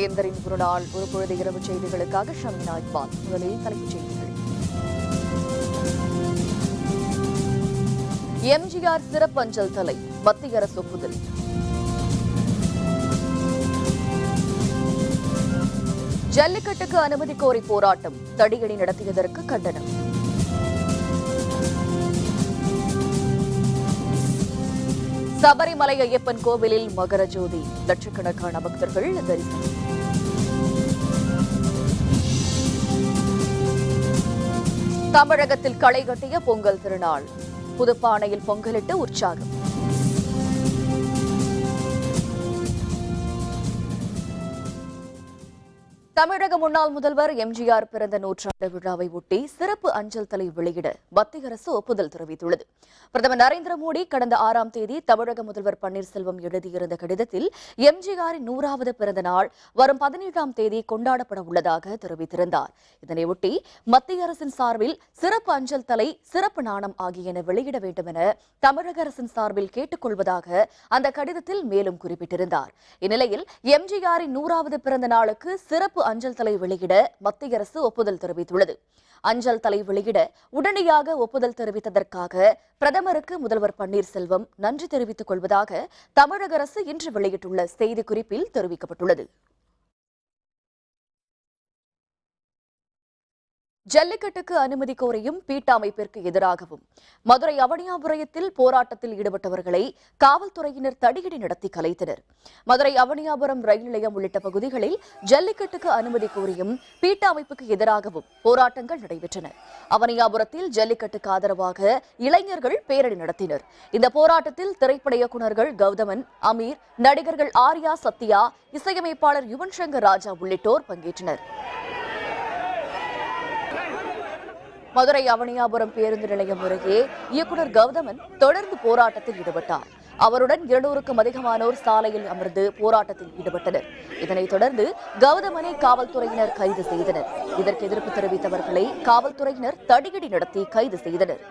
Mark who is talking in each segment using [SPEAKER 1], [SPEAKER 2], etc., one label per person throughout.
[SPEAKER 1] வேந்தரின் ஒரு நாள் ஒரு பொழுது இரவு செய்திகளுக்காக ஷமீனா இக்பால். முதலில் தலைப்புச் செய்திகள். எம்ஜிஆர் சிறப்பு அஞ்சல் தலை மத்திய அரசு ஒப்புதல். ஜல்லிக்கட்டுக்கு அனுமதி கோரி போராட்டம், தடியடி நடத்தியதற்கு கண்டனம். சபரிமலை ஐயப்பன் கோவிலில் மகர ஜோதி, லட்சக்கணக்கான பக்தர்கள் தரிசனம். தமிழகத்தில் களை கட்டிய பொங்கல் திருநாள், புதுப்பானையில் பொங்கலிட்டு உற்சாகம். தமிழக முன்னாள் முதல்வர் எம்ஜிஆர் பிறந்த நூற்றாண்டு விழாவை ஒட்டி சிறப்பு அஞ்சல் தலை வெளியிட மத்திய அரசு ஒப்புதல் தெரிவித்துள்ளது. பிரதமர் நரேந்திர மோடி கடந்த 6ஆம் தேதி தமிழக முதல்வர் பன்னீர்செல்வம் எழுதியிருந்த கடிதத்தில் எம்ஜிஆரின் 100வது பிறந்த நாள் வரும் 17ஆம் தேதி கொண்டாடப்பட உள்ளதாக தெரிவித்திருந்தார். இதனையொட்டி மத்திய அரசின் சார்பில் சிறப்பு அஞ்சல் தலை, சிறப்பு நாணம் ஆகியன வெளியிட வேண்டும் என தமிழக அரசின் சார்பில் கேட்டுக் கொள்வதாக அந்த கடிதத்தில் மேலும் குறிப்பிட்டிருந்தார். இந்நிலையில் எம்ஜிஆரின் 100வது பிறந்த நாளுக்கு சிறப்பு அஞ்சல் தலை வெளியிட மத்திய அரசு ஒப்புதல் தெரிவித்துள்ளது. அஞ்சல் தலை வெளியிட உடனடியாக ஒப்புதல் தெரிவித்ததற்காக பிரதமருக்கு முதல்வர் பன்னீர்செல்வம் நன்றி தெரிவித்துக் கொள்வதாக தமிழக அரசு இன்று வெளியிட்டுள்ள செய்திக்குறிப்பில் தெரிவிக்கப்பட்டுள்ளது. ஜல்லிக்கட்டுக்கு அனுமதி கோரியும் பீட்டா அமைப்பிற்கு எதிராகவும் மதுரை அவனியாபுரத்தில் போராட்டத்தில் ஈடுபட்டவர்களை காவல்துறையினர் தடியடி நடத்தி கலைத்தனர். மதுரை அவனியாபுரம் ரயில் நிலையம் உள்ளிட்ட பகுதிகளில் ஜல்லிக்கட்டுக்கு அனுமதி கோரியும் பீட்டா அமைப்புக்கு எதிராகவும் போராட்டங்கள் நடைபெற்றன. அவனியாபுரத்தில் ஜல்லிக்கட்டுக்கு ஆதரவாக இளைஞர்கள் பேரணி நடத்தினர். இந்த போராட்டத்தில் திரைப்பட இயக்குநர்கள் கௌதமன், அமீர், நடிகர்கள் ஆர்யா, சத்யா, இசையமைப்பாளர் யுவன் சங்கர் ராஜா உள்ளிட்டோர் பங்கேற்றனர். மதுரை அவனியாபுரம் பேருந்து நிலையம் அருகே இயக்குநர் கௌதமன் தொடர்ந்து போராட்டத்தில் ஈடுபட்டார். அவருடன் 200க்கும் அதிகமானோர் சாலையில் அமர்ந்து போராட்டத்தில் ஈடுபட்டனர். இதனைத் தொடர்ந்து கௌதமனை காவல்துறையினர் கைது செய்தனர். இதற்கு எதிர்ப்பு தெரிவித்தவர்களை காவல்துறையினர் தடியடி நடத்தி கைது செய்தனர்.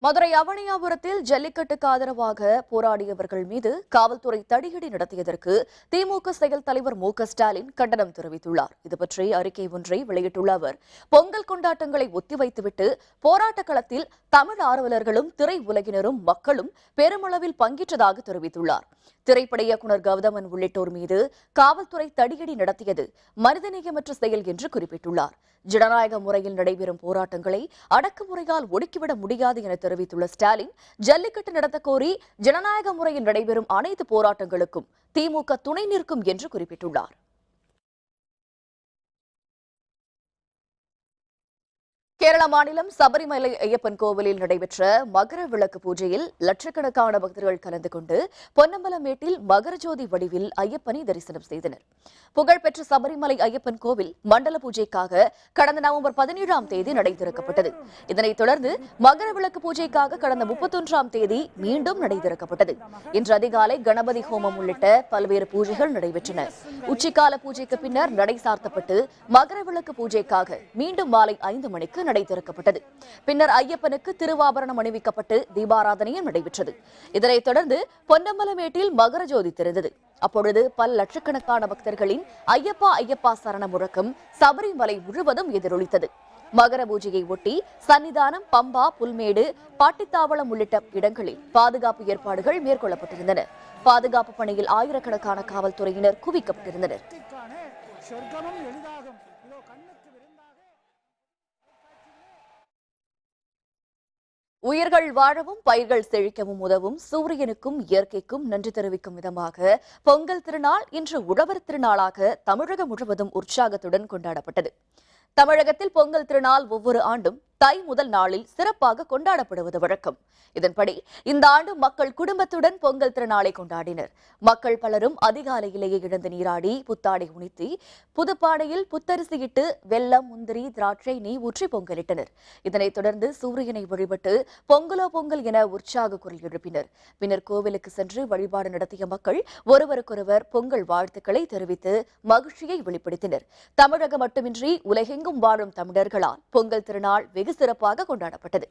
[SPEAKER 1] மதுரை அவனியாபுரத்தில் ஜல்லிக்கட்டுக்கு ஆதரவாக போராடியவர்கள் மீது காவல்துறை தடியடி நடத்தியதற்கு திமுக செயல் தலைவர் மு.க. ஸ்டாலின் கண்டனம் தெரிவித்துள்ளார். இதுபற்றி அறிக்கை ஒன்றை வெளியிட்டுள்ள அவர், பொங்கல் கொண்டாட்டங்களை ஒத்திவைத்துவிட்டு போராட்ட களத்தில் தமிழ் ஆர்வலர்களும் திரை உலகினரும் மக்களும் பெருமளவில் பங்கேற்றதாக தெரிவித்துள்ளார். திரைப்பட இயக்குநர் கௌதமன் உள்ளிட்டோர் மீது காவல்துறை தடியடி நடத்தியது மனிதநேயமற்ற செயல் என்று குறிப்பிட்டுள்ளார். ஜனநாயக முறையில் நடைபெறும் போராட்டங்களை அடக்குமுறையால் ஒடுக்கிவிட முடியாது என தெரிவித்துள்ள ஸ்டாலின், ஜல்லிக்கட்டு நடத்த கோரி ஜனநாயக முறையில் நடைபெறும் அனைத்து போராட்டங்களுக்கும் திமுக துணை நிற்கும் என்று குறிப்பிட்டுள்ளார். கேரள மாநிலம் சபரிமலை ஐயப்பன் கோவிலில் நடைபெற்ற மகர விளக்கு பூஜையில் லட்சக்கணக்கான பக்தர்கள் கலந்து கொண்டு பொன்னம்பலமேட்டில் மகரஜோதி வடிவில் ஐயப்பனை தரிசனம் செய்தனர். புகழ்பெற்ற சபரிமலை ஐயப்பன் கோவில் மண்டல பூஜைக்காக கடந்த நவம்பர் 17ஆம் தேதி நடை திறக்கப்பட்டது. இதனைத் தொடர்ந்து மகர விளக்கு பூஜைக்காக கடந்த 31ஆம் தேதி மீண்டும் நடை திறக்கப்பட்டது. இன்று அதிகாலை கணபதி ஹோமம் உள்ளிட்ட பல்வேறு பூஜைகள் நடைபெற்றன. உச்சிக்கால பூஜைக்கு பின்னர் நடை சார்த்தப்பட்டு மகர விளக்கு பூஜைக்காக மீண்டும் மாலை 5 மணிக்கு நடை திறக்கப்பட்டது. பின்னர் ஐயப்பனுக்கு திருவாபரணம் அணிவிக்கப்பட்டு தீபாராதனையும் நடைபெற்றது. இதனைத் தொடர்ந்து பொன்னம்பலமேட்டில் மகரஜோதி திறந்தது. அப்பொழுது பல லட்சக்கணக்கான பக்தர்களின் ஐயப்பா ஐயப்பா சரண முழக்கம் சபரிமலை முழுவதும் எதிரொலித்தது. மகர பூஜையை ஒட்டி சன்னிதானம், பம்பா, புல்மேடு, பாட்டித்தாவளம் உள்ளிட்ட இடங்களில் பாதுகாப்பு ஏற்பாடுகள் மேற்கொள்ளப்பட்டிருந்தன. பாதுகாப்பு பணியில் ஆயிரக்கணக்கான காவல்துறையினர் குவிக்கப்பட்டிருந்தனர். உயிர்கள் வாழவும் பயிர்கள் செழிக்கவும் உதவும் சூரியனுக்கும் இயற்கைக்கும் நன்றி தெரிவிக்கும் விதமாக பொங்கல் திருநாள் இன்று உழவர் திருநாளாக தமிழகம் முழுவதும் உற்சாகத்துடன் கொண்டாடப்பட்டது. தமிழகத்தில் பொங்கல் திருநாள் ஒவ்வொரு ஆண்டும் தை முதல் நாளில் சிறப்பாக கொண்டாடப்படுவது வழக்கம். இதன்படி இந்த ஆண்டு மக்கள் குடும்பத்துடன் பொங்கல் திருநாளை கொண்டாடினர். மக்கள் பலரும் அதிகாலையிலேயே எழுந்து நீராடி புத்தாடை உணித்தி புதுப்பாடையில் புத்தரிசியிட்டு வெல்லம், முந்திரி, திராட்சை, நெய் ஊற்றி பொங்கலிட்டனர். இதனைத் தொடர்ந்து சூரியனை வழிபட்டு பொங்கலோ பொங்கல் என உற்சாக குரல் எழுப்பினர். பின்னர் கோவிலுக்கு சென்று வழிபாடு நடத்திய மக்கள் ஒருவருக்கொருவர் பொங்கல் வாழ்த்துக்களை தெரிவித்து மகிழ்ச்சியை வெளிப்படுத்தினர். தமிழகம் மட்டுமின்றி உலகெங்கும் வாழும் தமிழர்களால் பொங்கல் திருநாள் வெகு சிறப்பாக கொண்டாடப்பட்டது.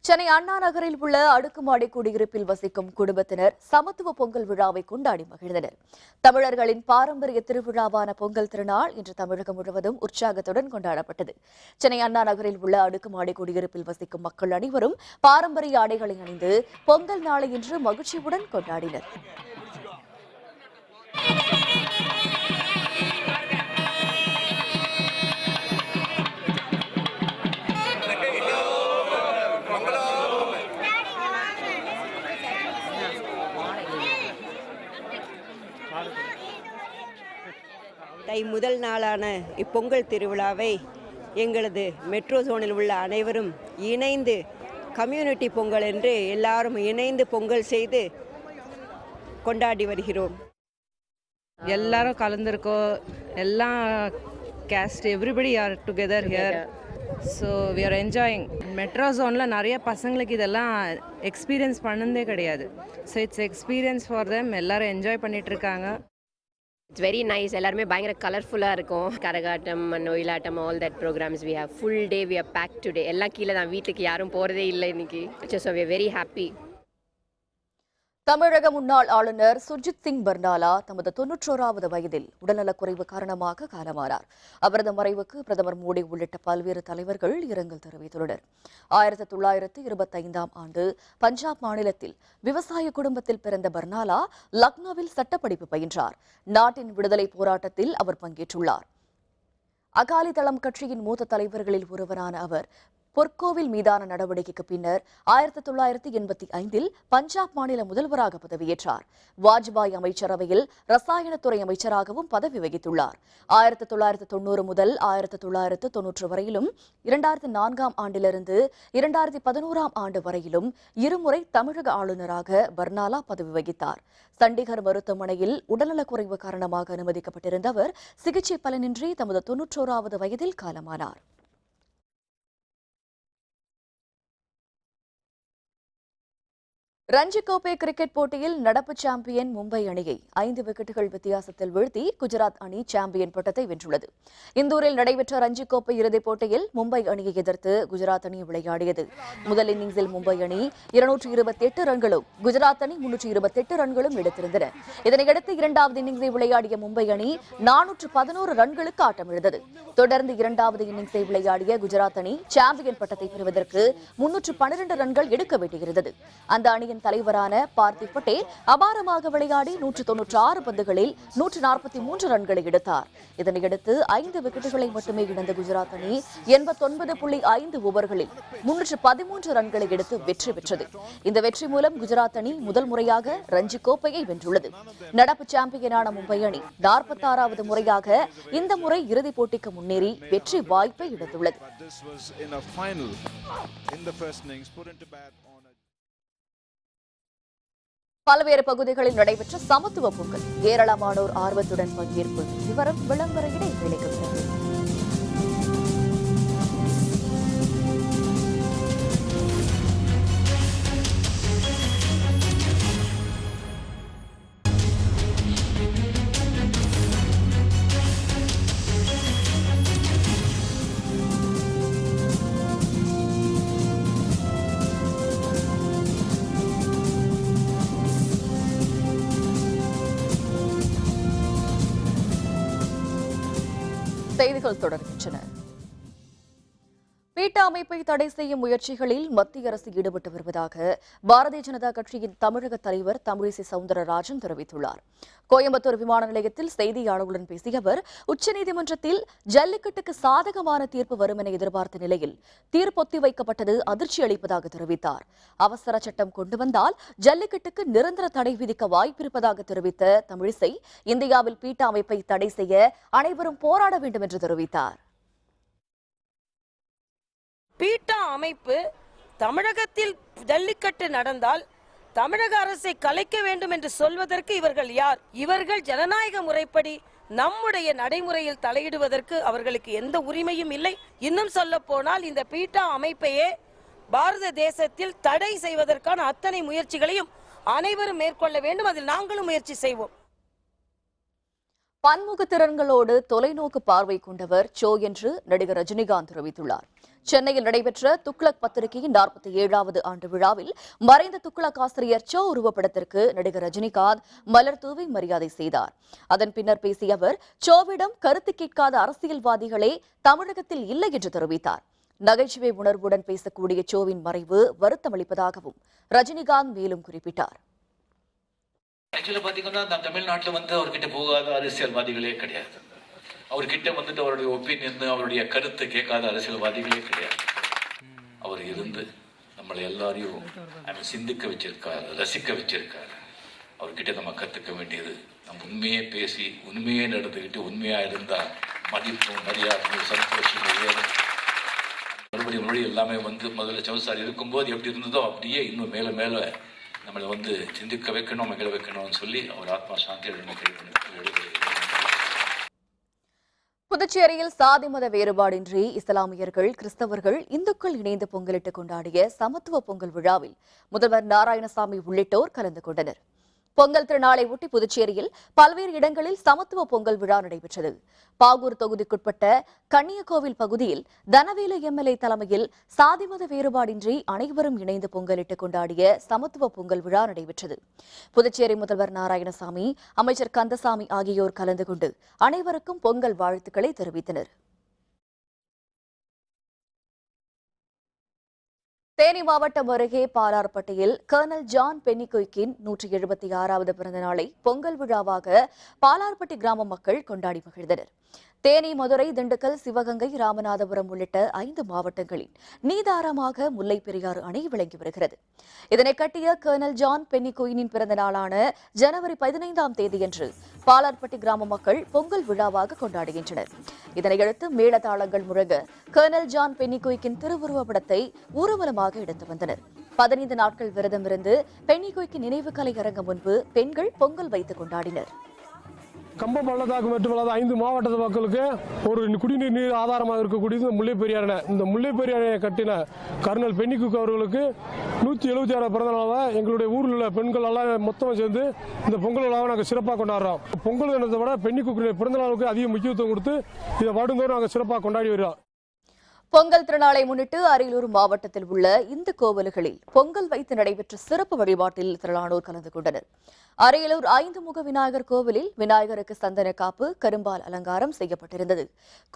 [SPEAKER 1] சென்னை அண்ணா நகரில் உள்ள அடுக்குமாடி குடியிருப்பில் வசிக்கும் குடும்பத்தினர் சமத்துவ பொங்கல் விழாவை கொண்டாடி மகிழ்ந்தனர். தமிழர்களின் பாரம்பரிய திருவிழாவான பொங்கல் திருநாள் இன்று தமிழகம் முழுவதும் உற்சாகத்துடன் கொண்டாடப்பட்டது. சென்னை அண்ணா நகரில் உள்ள அடுக்குமாடி குடியிருப்பில் வசிக்கும் மக்கள் அனைவரும் பாரம்பரிய ஆடைகளை அணிந்து பொங்கல் நாளை இன்று மகிழ்ச்சியுடன் கொண்டாடினர்.
[SPEAKER 2] தை முதல் நாளான இப்பொங்கல் திருவிழாவை எங்களது மெட்ரோ ஜோனில் உள்ள அனைவரும் இணைந்து கம்யூனிட்டி பொங்கல் என்று எல்லாரும் இணைந்து பொங்கல் செய்து கொண்டாடி வருகிறோம்.
[SPEAKER 3] எல்லாரும் கலந்துருக்கோம். எல்லாம் caste everybody are together here. So we are enjoying. Metro ஜோனில் நிறைய பசங்களுக்கு இதெல்லாம் எக்ஸ்பீரியன்ஸ் பண்ணதே கிடையாது. So it's experience for them. எல்லாரும் என்ஜாய் பண்ணிகிட்ருக்காங்க.
[SPEAKER 4] It's very nice. எல்லாருமே பயங்கர கலர்ஃபுல்லாக இருக்கும். கரகாட்டம், ஒயிலாட்டம், all that programs we have full day. We are packed today. எல்லாம் கீழே தான், வீட்டுக்கு யாரும் போகிறதே இல்லை இன்னைக்கு. So we are very happy.
[SPEAKER 1] தமிழக முன்னாள் ஆளுநர் சுர்ஜித் சிங் பர்னாலா தமது 91வது வயதில் உடல்நலக்குறைவு காரணமாக காலமானார். அவரது மறைவுக்கு பிரதமர் மோடி உள்ளிட்ட பல்வேறு தலைவர்கள் இரங்கல் தெரிவித்துள்ளனர். 1925ஆம் ஆண்டு பஞ்சாப் மாநிலத்தில் விவசாய குடும்பத்தில் பிறந்த பர்னாலா லக்னோவில் சட்டப்படிப்பு பயின்றார். நாட்டின் விடுதலை போராட்டத்தில் அவர் பங்கேற்றுள்ளார். அகாலிதளம் கட்சியின் மூத்த தலைவர்களில் ஒருவரான அவர் பொற்கோவில் மீதான நடவடிக்கைக்கு பின்னர் 1985இல் பஞ்சாப் மாநில முதல்வராக பதவியேற்றார். வாஜ்பாய் அமைச்சரவையில் ரசாயனத்துறை அமைச்சராகவும் பதவி வகித்துள்ளார். 1990 முதல் 1990 வரையிலும் 2004ஆம் ஆண்டிலிருந்து 2011ஆம் ஆண்டு வரையிலும் இருமுறை தமிழக ஆளுநராக பர்னாலா பதவி வகித்தார். சண்டிகர் மருத்துவமனையில் உடல்நலக்குறைவு காரணமாக அனுமதிக்கப்பட்டிருந்த அவர் சிகிச்சை பலனின்றி தமது 91வது வயதில் காலமானார். ரஞ்சி கோப்பை கிரிக்கெட் போட்டியில் நடப்பு சாம்பியன் மும்பை அணியை 5 விக்கெட்டுகள் வித்தியாசத்தில் வீழ்த்தி குஜராத் அணி சாம்பியன் பட்டத்தை வென்றுள்ளது. இந்தூரில் நடைபெற்ற ரஞ்சி கோப்பை இறுதிப் போட்டியில் மும்பை அணியை எதிர்த்து குஜராத் அணி விளையாடியது. முதல் இன்னிங்ஸில் மும்பை அணி 228 ரன்களும் குஜராத் அணி 328 ரன்களும் எடுத்திருந்தன. இதனையடுத்து இரண்டாவது இன்னிங்ஸை விளையாடிய மும்பை அணி 411 ரன்களுக்கு ஆட்டமிழந்தது. தொடர்ந்து இரண்டாவது இன்னிங்ஸை விளையாடிய குஜராத் அணி சாம்பியன் பட்டத்தை பெறுவதற்கு 312 ரன்கள் எடுக்க வேண்டியிருந்தது. அந்த அணியின் தலைவரான பார்த்திவ் பட்டேல் அபாரமாக விளையாடி 196 பந்துகளில் 143 ரன்களை எடுத்தார். இதனையடுத்து 5 விக்கெட்டுகளை மட்டுமே இழந்த குஜராத் அணி 89.5 ஓவர்களில் 313 ரன்களை எடுத்து வெற்றி பெற்றது. இந்த வெற்றி மூலம் குஜராத் அணி முதல் முறையாக ரஞ்சி கோப்பையை வென்றுள்ளது. நடப்பு சாம்பியனான மும்பை அணி 46வது முறையாக இந்த முறை இறுதிப் போட்டிக்கு முன்னேறி வெற்றி வாய்ப்பை இழந்துள்ளது. பல்வேறு பகுதிகளில் நடைபெற்ற சமத்துவ பொங்கல் ஏராளமானோர் ஆர்வத்துடன் பங்கேற்பு. விவரம் விளம்பர இடைவேளைக்கு பிறகு. செய்திகள் தொடர்கின்றன. பீட்டா அமைப்பை தடை செய்யும் முயற்சிகளில் மத்திய அரசு ஈடுபட்டு வருவதாக பாரதிய ஜனதா கட்சியின் தமிழக தலைவர் தமிழிசை சவுந்தரராஜன் தெரிவித்துள்ளார். கோயம்புத்தூர் விமான நிலையத்தில் செய்தியாளர்களுடன் பேசிய அவர், உச்சநீதிமன்றத்தில் ஜல்லிக்கட்டுக்கு சாதகமான தீர்ப்பு வரும் என எதிர்பார்த்த நிலையில் தீர்ப்பு ஒத்திவைக்கப்பட்டது அதிர்ச்சி அளிப்பதாக தெரிவித்தார். அவசர சட்டம் கொண்டு வந்தால் ஜல்லிக்கட்டுக்கு நிரந்தர தடை விதிக்க வாய்ப்பிருப்பதாக தெரிவித்த தமிழிசை, இந்தியாவில் பீட்டா அமைப்பை தடை செய்ய அனைவரும் போராட வேண்டும் என்று தெரிவித்தார்.
[SPEAKER 5] பீட்டா அமைப்பு தமிழகத்தில் ஜல்லிக்கட்டு நடந்தால் தமிழக அரசை கலைக்க வேண்டும் என்று சொல்வதற்கு இவர்கள் யார்? இவர்கள் ஜனநாயக முறைப்படி நம்முடைய நடைமுறையில் தலையிடுவதற்கு அவர்களுக்கு எந்த உரிமையும் இல்லை. இன்னும் சொல்ல போனால் இந்த பீட்டா அமைப்பையே பாரத தேசத்தில் தடை செய்வதற்கான அத்தனை முயற்சிகளையும் அனைவரும் மேற்கொள்ள வேண்டும். அதில் நாங்களும் முயற்சி செய்வோம்.
[SPEAKER 1] பன்முகத்திறன்களோடு தொலைநோக்கு பார்வை கொண்டவர் சோ என்று நடிகர் ரஜினிகாந்த் தெரிவித்துள்ளார். சென்னையில் நடைபெற்ற துக்ளக் பத்திரிகையின் 47வது ஆண்டு விழாவில் மறைந்த துக்ளக் ஆசிரியர் சோ உருவப்படத்திற்கு நடிகர் ரஜினிகாந்த் மலர் தூவி மரியாதை செய்தார். அதன் பின்னர் பேசிய அவர், சோவிடம் கருத்து கேட்காத அரசியல்வாதிகளே தமிழகத்தில் இல்லை என்று தெரிவித்தார். நகைச்சுவை உணர்வுடன் பேசக்கூடிய சோவின் மறைவு வருத்தமளிப்பதாகவும் ரஜினிகாந்த் மேலும் குறிப்பிட்டார்.
[SPEAKER 6] ஆக்சுவலா பாத்தீங்கன்னா தமிழ்நாட்டில் அவர்கிட்ட போகாத அரசியல்வாதிகளே கிடையாது. அவர்கிட்ட அவருடைய ஒப்பீனியன், அவருடைய கருத்தை கேட்காத அரசியல்வாதிகளே கிடையாது. அவர் இருந்து நம்மளை எல்லாரையும் சிந்திக்க வச்சிருக்காரு, ரசிக்க வச்சிருக்காரு. அவர்கிட்ட நம்ம கத்துக்க வேண்டியது, நம்ம உண்மையே பேசி உண்மையே நடந்துக்கிட்டு உண்மையா இருந்தா மதிப்பும் மரியாதையும் சந்தோஷம் மறுபடியும் மொழி எல்லாமே முதல்ல சவுசார் இருக்கும்போது எப்படி இருந்ததோ அப்படியே இன்னும் மேல மேல நம்மளை சிந்திக்க வைக்கணும், மகிழ வைக்கணும்னு சொல்லி அவர் ஆத்மா சாந்தி
[SPEAKER 1] புதுச்சேரியில் சாதி மத வேறுபாடின்றி இஸ்லாமியர்கள், கிறிஸ்தவர்கள், இந்துக்கள் இணைந்து பொங்கலிட்டு கொண்டாடிய சமத்துவ பொங்கல் விழாவில் முதல்வர் நாராயணசாமி உள்ளிட்டோர் கலந்து கொண்டனர். பொங்கல் திருநாளை ஒட்டி புதுச்சேரியில் பல்வேறு இடங்களில் சமத்துவ பொங்கல் விழா நடைபெற்றது. பாகூர் தொகுதிக்குட்பட்ட கன்னியகோவில் பகுதியில் தனவேலு எம்எல்ஏ தலைமையில் சாதி மத வேறுபாடின்றி அனைவரும் இணைந்து பொங்கலிட்டு கொண்டாடிய சமத்துவ பொங்கல் விழா நடைபெற்றது. புதுச்சேரி முதல்வர் நாராயணசாமி, அமைச்சர் கந்தசாமி ஆகியோர் கலந்து கொண்டு அனைவருக்கும் பொங்கல் வாழ்த்துக்களை தெரிவித்தனர். தேனி மாவட்டம் அருகே பாலார்பட்டியில் கர்னல் ஜான் பென்னிகுய்க்கின் 176வது பிறந்த நாளை பொங்கல் விழாவாக பாலார்பட்டி கிராம மக்கள் கொண்டாடி மகிழ்ந்தனர். தேனி, மதுரை, திண்டுக்கல், சிவகங்கை, ராமநாதபுரம் உள்ளிட்ட 5 மாவட்டங்களில் நீதாரமாக முல்லை பெரியாறு அணை விளங்கி வருகிறது. இதனை கட்டிய கர்னல் ஜான் பென்னிகுயினின் பிறந்த நாளான ஜனவரி 15ஆம் தேதியன்று பாலார்பட்டி கிராம மக்கள் பொங்கல் விழாவாக கொண்டாடுகின்றனர். இதனையடுத்து மேளதாளங்கள் முழங்க கர்னல் ஜான் பென்னிகுய்க்கின் திருவுருவ படத்தை ஊர்வலமாக எடுத்து வந்தனர். 15 நாட்கள் விரதமிருந்து பென்னிகுய்க்கு நினைவு கலை அரங்கம் முன்பு பெண்கள் பொங்கல் வைத்துக் கொண்டாடினர்.
[SPEAKER 7] கம்பம் பள்ளத்தாக்கு மட்டுமல்லாத 5 மாவட்ட மக்களுக்கு ஒரு குடிநீர் ஆதாரமாக இருக்கக்கூடியது முல்லை பெரியாறு அணை. இந்த முல்லை பெரியாறு அணையை கட்டின கர்னல் பென்னிகுய்க் அவர்களுக்கு 176 பிறந்த நாளாக எங்களுடைய ஊரில் உள்ள பெண்கள் எல்லாம் மொத்தமாக சேர்ந்து இந்த பொங்கல் விழாவை நாங்கள் சிறப்பாக கொண்டாடுறோம். பொங்கல் தினத்தை விட பென்னிகுய்க்குடைய பிறந்த நாளுக்கு அதிக முக்கியத்துவம் கொடுத்து இதை வருடந்தோறும் நாங்கள் சிறப்பாக கொண்டாடி வருகிறோம்.
[SPEAKER 1] பொங்கல் திருநாளை முன்னிட்டு அரியலூர் மாவட்டத்தில் உள்ள இந்து கோவில்களில் பொங்கல் வைத்து நடைபெற்ற சிறப்பு வழிபாட்டில் திரளானோர் கலந்து கொண்டனர். அரியலூர் 5 முக விநாயகர் கோவிலில் விநாயகருக்கு சந்தன காப்பு, கரும்பால் அலங்காரம் செய்யப்பட்டிருந்தது.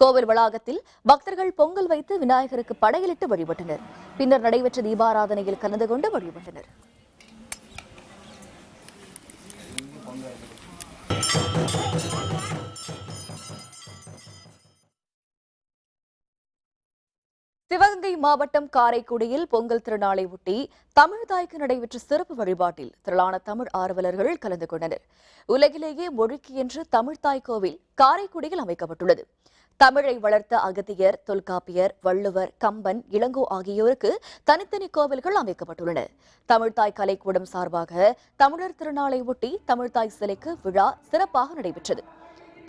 [SPEAKER 1] கோவில் வளாகத்தில் பக்தர்கள் பொங்கல் வைத்து விநாயகருக்கு படையலிட்டு வழிபட்டனர். பின்னர் நடைபெற்ற தீபாராதனையில் கலந்து கொண்டு வழிபட்டனர். சிவகங்கை மாவட்டம் காரைக்குடியில் பொங்கல் திருநாளை ஒட்டி தமிழ் தாய்க்கு நடைபெற்ற சிறப்பு வழிபாட்டில் திரளான தமிழ் ஆர்வலர்கள் கலந்து கொண்டனர். உலகிலேயே மொழிக்கு என்று தமிழ்தாய் கோவில் காரைக்குடியில் அமைக்கப்பட்டுள்ளது. தமிழை வளர்த்த அகத்தியர், தொல்காப்பியர், வள்ளுவர், கம்பன், இளங்கோ ஆகியோருக்கு தனித்தனி கோவில்கள் அமைக்கப்பட்டுள்ளன. தமிழ்தாய் கலைக்கூடம் சார்பாக தமிழர் திருநாளை ஒட்டி தமிழ்தாய் சிலைக்கு விழா சிறப்பாக நடைபெற்றது.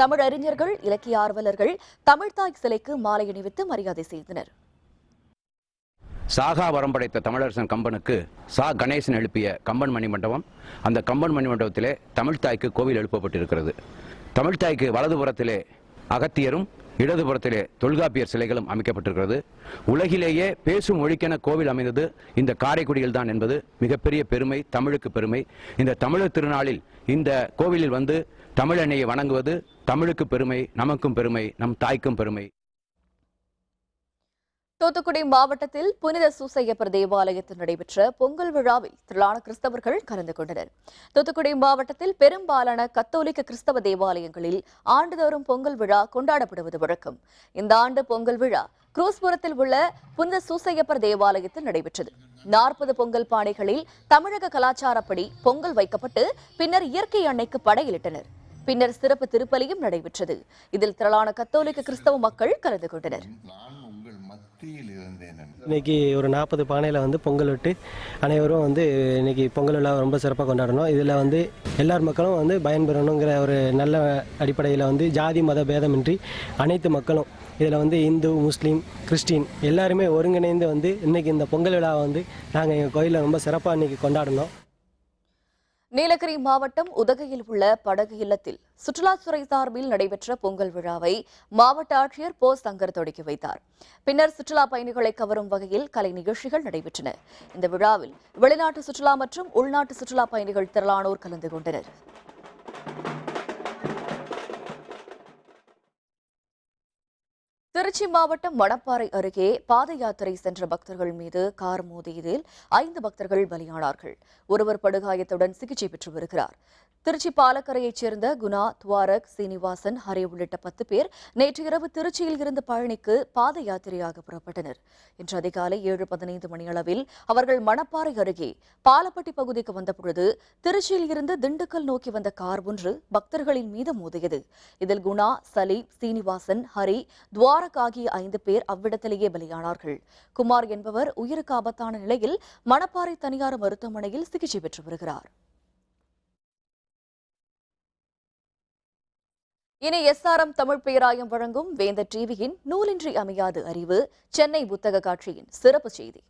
[SPEAKER 1] தமிழ் அறிஞர்கள், இலக்கிய ஆர்வலர்கள் தமிழ்தாய் சிலைக்கு மாலை அணிவித்து மரியாதை செய்தனர்.
[SPEAKER 8] சாகா வரம் படைத்த தமிழரசன் கம்பனுக்கு சா கணேசன் எழுப்பிய கம்பன் மணி மண்டபம். அந்த கம்பன் மணி மண்டபத்திலே தமிழ்தாய்க்கு கோவில் எழுப்பப்பட்டிருக்கிறது. தமிழ்தாய்க்கு வலதுபுறத்திலே அகத்தியரும் இடதுபுறத்திலே தொல்காப்பியர் சிலைகளும் அமைக்கப்பட்டிருக்கிறது. உலகிலேயே பேசும் மொழிக்கென கோவில் அமைந்தது இந்த காரைக்குடியில் தான் என்பது மிகப்பெரிய பெருமை, தமிழுக்கு பெருமை. இந்த தமிழர் திருநாளில் இந்த கோவிலில் வந்து தமிழன்னையை வணங்குவது தமிழுக்கு பெருமை, நமக்கும் பெருமை, நம் தாய்க்கும் பெருமை.
[SPEAKER 1] தூத்துக்குடி மாவட்டத்தில் புனித சூசையப்பர் தேவாலயத்தில் நடைபெற்ற பொங்கல் விழாவில் திரளான கிறிஸ்தவர்கள் கலந்து கொண்டனர். தூத்துக்குடி மாவட்டத்தில் பெரும்பாலான கத்தோலிக்க கிறிஸ்தவ தேவாலயங்களில் ஆண்டுதோறும் பொங்கல் விழா கொண்டாடப்படுவது வழக்கம். இந்த ஆண்டு பொங்கல் விழா குரூஸ்புரத்தில் உள்ள புனித சூசையப்பர் தேவாலயத்தில் நடைபெற்றது. 40 பொங்கல் பானைகளில் தமிழக கலாச்சாரப்படி பொங்கல் வைக்கப்பட்டு பின்னர் இயற்கை அன்னைக்கு படையலிட்டனர். பின்னர் சிறப்பு திருப்பலியும் நடைபெற்றது. இதில் திரளான கத்தோலிக்க கிறிஸ்தவ மக்கள் கலந்து கொண்டனர்.
[SPEAKER 9] இன்னைக்கு ஒரு 40 பானையில் பொங்கல் விட்டு அனைவரும் இன்னைக்கு பொங்கல் விழா ரொம்ப சிறப்பாக கொண்டாடணும். இதில் எல்லார் மக்களும் பயன்பெறணுங்கிற ஒரு நல்ல அடிப்படையில் ஜாதி மத பேதமின்றி அனைத்து மக்களும் இதில் இந்து முஸ்லீம் கிறிஸ்டின் எல்லாருமே ஒருங்கிணைந்து இன்னைக்கு இந்த பொங்கல் விழாவை நாங்கள் எங்கள் கோயிலில் ரொம்ப சிறப்பாக இன்னைக்கு கொண்டாடணும்.
[SPEAKER 1] நீலகிரி மாவட்டம் உதகையில் உள்ள படகு இல்லத்தில் சுற்றுலாத்துறை சார்பில் நடைபெற்ற பொங்கல் விழாவை மாவட்ட ஆட்சியர் போ சங்கர் தொடங்கி வைத்தார். பின்னர் சுற்றுலா பயணிகளை கவரும் வகையில் கலை நிகழ்ச்சிகள் நடைபெற்றன. இந்த விழாவில் வெளிநாட்டு சுற்றுலா மற்றும் உள்நாட்டு சுற்றுலா பயணிகள் திரளானோர் கலந்து கொண்டனர். திருச்சி மாவட்டம் மணப்பாறை அருகே பாத யாத்திரை சென்ற பக்தர்கள் மீது கார் மோதியதில் 5 பக்தர்கள் பலியானார்கள். ஒருவர் படுகாயத்துடன் சிகிச்சை பெற்று வருகிறார். திருச்சி பாலக்கரையைச் சேர்ந்த குணா, துவாரக், சீனிவாசன், ஹரி உள்ளிட்ட 10 பேர் நேற்று இரவு திருச்சியில் இருந்து பழனிக்கு பாத யாத்திரையாக புறப்பட்டனர். இன்று அதிகாலை 7:15 மணியளவில் அவர்கள் மணப்பாறை அருகே பாலப்பட்டி பகுதிக்கு வந்தபொழுது திருச்சியில் இருந்து திண்டுக்கல் நோக்கி வந்த கார் ஒன்று பக்தர்களின் மீது மோதியது. இதில் குணா, சலீம், சீனிவாசன், ஹரி, துவாரக் ஆகிய 5 பேர் அவ்விடத்திலேயே பலியானார்கள். குமார் என்பவர் உயிருக்கு ஆபத்தான நிலையில் மணப்பாறை தனியார் மருத்துவமனையில் சிகிச்சை பெற்று வருகிறார். இனி எஸ்ஆர்எம் தமிழ் பேராயம் வழங்கும் வேந்தர் டிவியின் நூலின்றி அமையாது அறிவு சென்னை புத்தக காட்சியின் சிறப்பு செய்தி.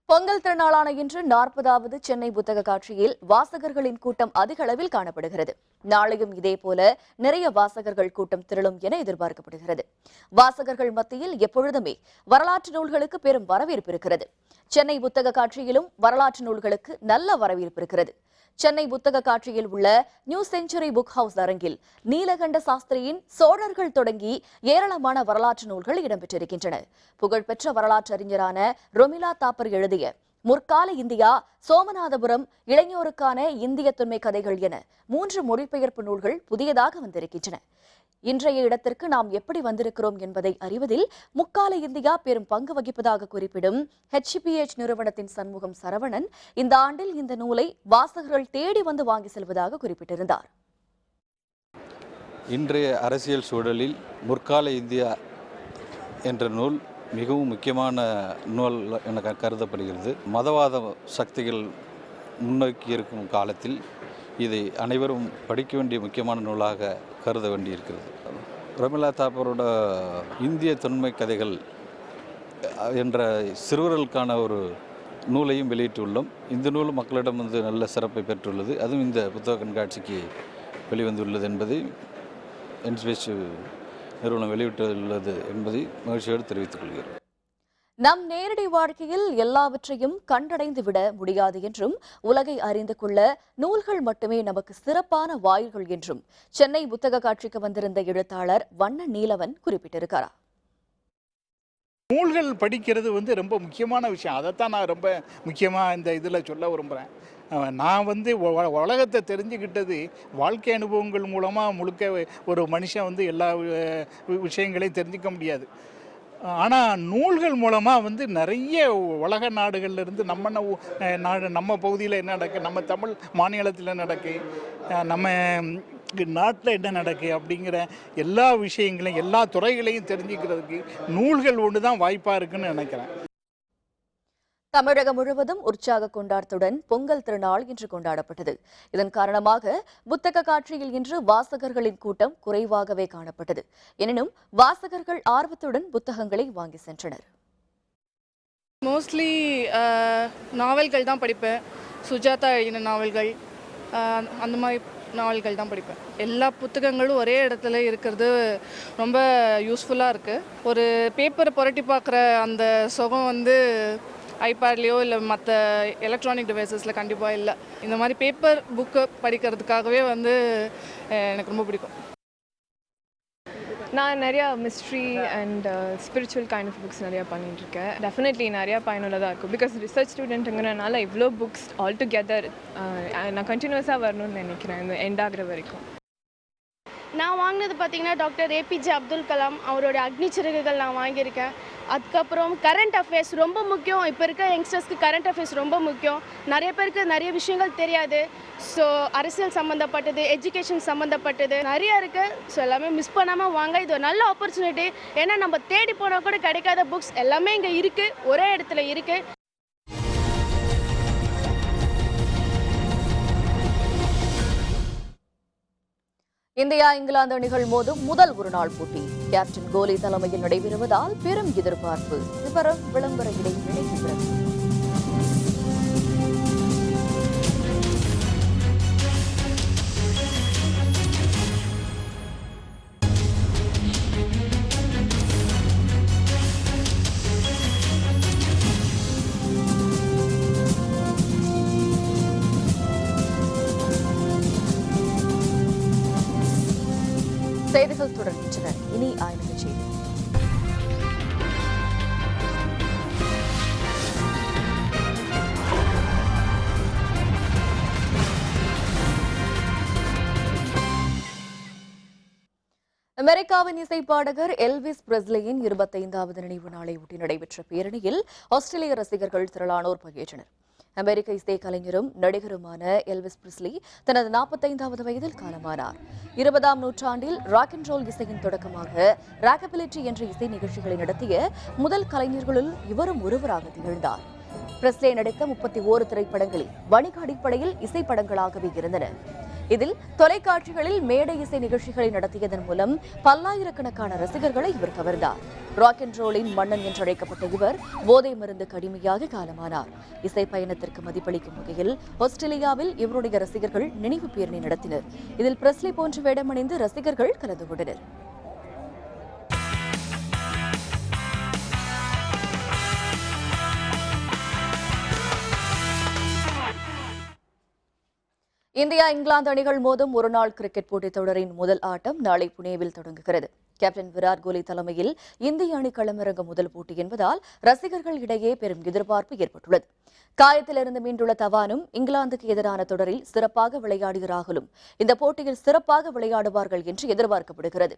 [SPEAKER 1] பொங்கல் திருநாளான இன்று 40வது சென்னை புத்தக காட்சியில் வாசகர்களின் கூட்டம் அதிக அளவில் காணப்படுகிறது. நாளையும் இதேபோல நிறைய வாசகர்கள் கூட்டம் திரளும் என எதிர்பார்க்கப்படுகிறது. வாசகர்கள் மத்தியில் எப்பொழுதுமே வரலாற்று நூல்களுக்கு பெரும் வரவேற்பு இருக்கிறது. சென்னை புத்தக காட்சியிலும் வரலாற்று நூல்களுக்கு நல்ல வரவேற்பு இருக்கிறது. சென்னை புத்தக காட்சியில் உள்ள நியூ செஞ்சுரி புக் ஹவுஸ் அரங்கில் நீலகண்ட சாஸ்திரியின் சோழர்கள் தொடங்கி ஏராளமான வரலாற்று நூல்கள் இடம்பெற்றிருக்கின்றன. புகழ்பெற்ற வரலாற்று அறிஞரான ரொமிலா தாப்பர் எழுதிய முற்கால இந்தியா, சோமநாதபுரம், இளைஞருக்கான இந்திய தொன்மை கதைகள் என 3 மொழிபெயர்ப்பு நூல்கள் புதியதாக வந்திருக்கின்றன. இன்றைய இடத்திற்கு நாம் எப்படி வந்திருக்கிறோம் என்பதை அறிவதில் முக்கால இந்தியா பெரும் பங்கு வகிப்பதாக குறிப்பிடும் HPH நிறுவனத்தின் சண்முகம் சரவணன் இந்த ஆண்டில் இந்த நூலை வாசகர்கள் தேடி வந்து வாங்கி செல்வதாக குறிப்பிட்டிருந்தார்.
[SPEAKER 10] இன்றைய அரசியல் சூழலில் முற்கால இந்தியா என்ற நூல் மிகவும் முக்கியமான நூல் என கருதப்படுகிறது. மதவாத சக்திகள் முன்னோக்கி இருக்கும் காலத்தில் இதை அனைவரும் படிக்க வேண்டிய முக்கியமான நூலாக கருத வேண்டியிருக்கிறது. ரொமிலா தாப்பரோட இந்திய தொன்மை கதைகள் என்ற சிறுவர்களுக்கான ஒரு நூலையும் வெளியிட்டுள்ளோம். இந்த நூல் மக்களிடம் நல்ல சிறப்பை பெற்றுள்ளது. அதுவும் இந்த புத்தக கண்காட்சிக்கு வெளிவந்துள்ளது என்பதை HPH நிறுவனம் வெளியிட்டுள்ளது என்பதை மகிழ்ச்சியோடு தெரிவித்துக் கொள்கிறேன்.
[SPEAKER 1] நம் நேரடி வாழ்க்கையில் எல்லாவற்றையும் கண்டடைந்து விட முடியாது என்றும் உலகை அறிந்து கொள்ள நூல்கள் மட்டுமே நமக்கு சிறப்பான வாயில்கள் என்றும் சென்னை புத்தக காட்சிக்கு வந்திருந்த எழுத்தாளர் வண்ண நீலவன் குறிப்பிட்டிருக்கிறார்.
[SPEAKER 11] நூல்கள் படிக்கிறது ரொம்ப முக்கியமான விஷயம். அதைத்தான் நான் ரொம்ப முக்கியமாக இந்த இதில் சொல்ல விரும்புகிறேன். நான் உலகத்தை தெரிஞ்சுக்கிட்டது வாழ்க்கை அனுபவங்கள் மூலமாக முழுக்க ஒரு மனுஷன் எல்லா விஷயங்களையும் தெரிஞ்சிக்க முடியாது. ஆனால் நூல்கள் மூலமாக நிறைய உலக நாடுகள்லேருந்து நம்ம பகுதியில் என்ன நடக்கு, நம்ம தமிழ் மாநிலத்தில் நடக்கு, நம்ம நாட்டில் என்ன நடக்கு அப்படிங்கிற எல்லா விஷயங்களையும் எல்லா துறைகளையும் தெரிஞ்சுக்கிறதுக்கு நூல்கள் ஒன்று தான் வாய்ப்பாக இருக்குன்னு நினைக்கிறேன்.
[SPEAKER 1] தமிழகம் முழுவதும் உற்சாக கொண்டாட்டத்துடன் பொங்கல் திருநாள் இன்று கொண்டாடப்பட்டது. இதன் காரணமாக புத்தக காட்சியில் இன்று வாசகர்களின் கூட்டம் குறைவாகவே காணப்பட்டது. எனினும் வாசகர்கள் ஆர்வத்துடன் புத்தகங்களை வாங்கி சென்றனர்.
[SPEAKER 12] மோஸ்ட்லி நாவல்கள் தான் படிப்பேன். சுஜாதா எழுதின நாவல்கள், அந்த மாதிரி நாவல்கள் தான் படிப்பேன். எல்லா புத்தகங்களும் ஒரே இடத்துல இருக்கிறது ரொம்ப யூஸ்ஃபுல்லாக இருக்குது. ஒரு பேப்பரை புரட்டி பார்க்குற அந்த சுகம் ஐபேட்லேயோ இல்லை மற்ற எலக்ட்ரானிக் டிவைசஸில் கண்டிப்பாக இல்லை. இந்த மாதிரி பேப்பர் புக்கு படிக்கிறதுக்காகவே வந்து எனக்கு ரொம்ப பிடிக்கும்.
[SPEAKER 13] நான் நிறையா mystery and spiritual kind of books நிறையா பண்ணிகிட்ருக்கேன். டெஃபினெட்லி நிறையா பயனுள்ளதாக இருக்கும். பிகாஸ் ரிசர்ச் ஸ்டூடெண்ட்டுங்கிறனால இவ்வளோ புக்ஸ் ஆல் டுகெதர் நான் கண்டினியூஸாக வரணும்னு நினைக்கிறேன் இந்த எண்ட் ஆகிற வரைக்கும்.
[SPEAKER 14] நான் வாங்கினது பார்த்திங்கன்னா டாக்டர் ஏபிஜே அப்துல் கலாம் அவரோட அக்னி சிறகுகள் நான் வாங்கியிருக்கேன். அதுக்கப்புறம் கரண்ட் அஃபேர்ஸ் ரொம்ப முக்கியம். இப்போ இருக்க யங்ஸ்டர்ஸ்க்கு கரண்ட் அஃபேர்ஸ் ரொம்ப முக்கியம். நிறைய பேருக்கு நிறைய விஷயங்கள் தெரியாது. ஸோ அரசியல் சம்மந்தப்பட்டது, எஜுகேஷன் சம்மந்தப்பட்டது நிறையா இருக்குது. ஸோ எல்லாமே மிஸ் பண்ணாமல் வாங்க. இது ஒரு நல்ல ஆப்பர்ச்சுனிட்டி. ஏன்னா நம்ம தேடி போனால் கூட கிடைக்காத புக்ஸ் எல்லாமே இங்கே இருக்குது, ஒரே இடத்துல இருக்குது.
[SPEAKER 1] இந்தியா இங்கிலாந்து அணிகள் மோதும் முதல் ஒருநாள் போட்டி கேப்டன் கோலி தலைமையில் நடைபெறுவதால் பெரும் எதிர்பார்ப்பு. விவரம் விளம்பர இடைவேளைக்கு பிறகு. செய்திகள் தொடர்கின்றன. இனி ஆய்வு செய்தி. அமெரிக்காவின் இசைப்பாடகர் எல்விஸ் பிரெஸ்லியின் 25வது நினைவு நாளை ஒட்டி நடைபெற்ற பேரணியில் ஆஸ்திரேலிய ரசிகர்கள் திரளானோர் பங்கேற்றனர். அமெரிக்க இசை கலைஞரும் நடிகருமான எல்விஸ் பிரெஸ்லி தனது 45வது வயதில் காலமானார். 20ஆம் நூற்றாண்டில் ராக் அண்ட் ரோல் இசையின் தொடக்கமாக ராக்கபிலிட்டி என்ற இசை நிகழ்ச்சிகளை நடத்திய முதல் கலைஞர்களுள் இவரும் ஒருவராக திகழ்ந்தார். பிரெஸ்லே நடித்த 31 திரைப்படங்களில் வணிக அடிப்படையில் இசைப்படங்களாகவே இருந்தன. இதில் தொலைக்காட்சிகளில் மேடை இசை நிகழ்ச்சிகளை நடத்தியதன் மூலம் பல்லாயிரக்கணக்கான ரசிகர்களை இவர் கவர்ந்தார். ராக் அண்ட் ரோலின் மன்னன் என்றழைக்கப்பட்ட இவர் போதை மருந்து கடுமையாக காலமானார். இசை பயணத்திற்கு மதிப்பளிக்கும் வகையில் ஆஸ்திரேலியாவில் இவருடைய ரசிகர்கள் நினைவு பேரணி நடத்தினர். இதில் பிரெஸ்லி போன்று வேடமணிந்து ரசிகர்கள் கலந்து கொண்டனர். இந்தியா இங்கிலாந்து அணிகள் மோதும் ஒருநாள் கிரிக்கெட் போட்டித் தொடரின் முதல் ஆட்டம் நாளை புனேவில் தொடங்குகிறது. கேப்டன் விராட் கோலி தலைமையில் இந்திய அணி களமிறங்கும் முதல் போட்டி என்பதால் ரசிகர்கள் இடையே பெரும் எதிர்பார்ப்பு ஏற்பட்டுள்ளது. காயத்திலிருந்து மீண்டுள்ள தவானும் இங்கிலாந்துக்கு எதிரான தொடரில் சிறப்பாக விளையாடிய ராகுலும் இந்த போட்டியில் சிறப்பாக விளையாடுவார்கள் என்று எதிர்பார்க்கப்படுகிறது.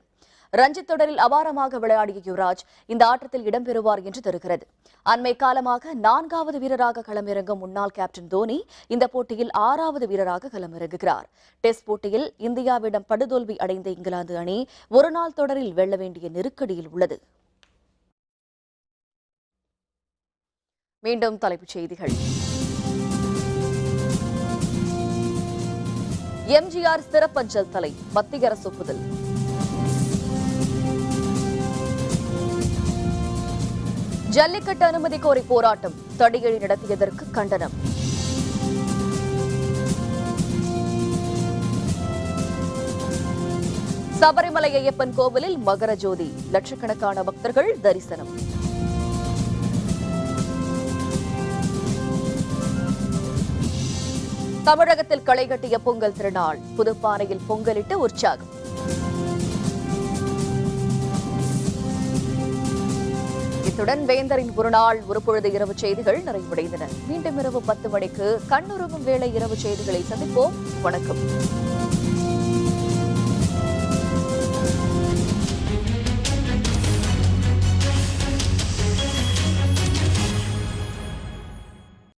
[SPEAKER 1] ரஞ்சித் தொடரில் அபாரமாக விளையாடிய யுவராஜ் இந்த ஆட்டத்தில் இடம்பெறுவார் என்று தெரிகிறது. அண்மை காலமாக 4வது வீரராக களமிறங்கும் முன்னாள் கேப்டன் தோனி இந்த போட்டியில் 6வது வீரராக களமிறங்குகிறார். டெஸ்ட் போட்டியில் இந்தியாவிடம் படுதோல்வி அடைந்த இங்கிலாந்து அணி ஒருநாள் தொடரில் வெல்ல வேண்டிய நெருக்கடியில் உள்ளது. மீண்டும் தலைப்புச் செய்திகள். எம்ஜிஆர் சிறப்பஞ்சல் தலை மத்திய அரசு ஒப்புதல். ஜல்லிக்கட்டு அனுமதி கோரி போராட்டம் தடியடி நடத்தியதற்கு கண்டனம். சபரிமலை ஐயப்பன் கோவிலில் மகர ஜோதி லட்சக்கணக்கான பக்தர்கள் தரிசனம். தமிழகத்தில் களை கட்டிய பொங்கல் திருநாள் புதுப்பானையில் பொங்கலிட்டு உற்சாகம். இத்துடன் வேந்தரின் ஒருநாள் ஒருபொழுது இரவு செய்திகள் நிறைவடைந்தன. மீண்டும் இரவு 10 மணிக்கு கண்ணுறங்கும் வேளை இரவு செய்திகளை சந்திப்போம். வணக்கம்.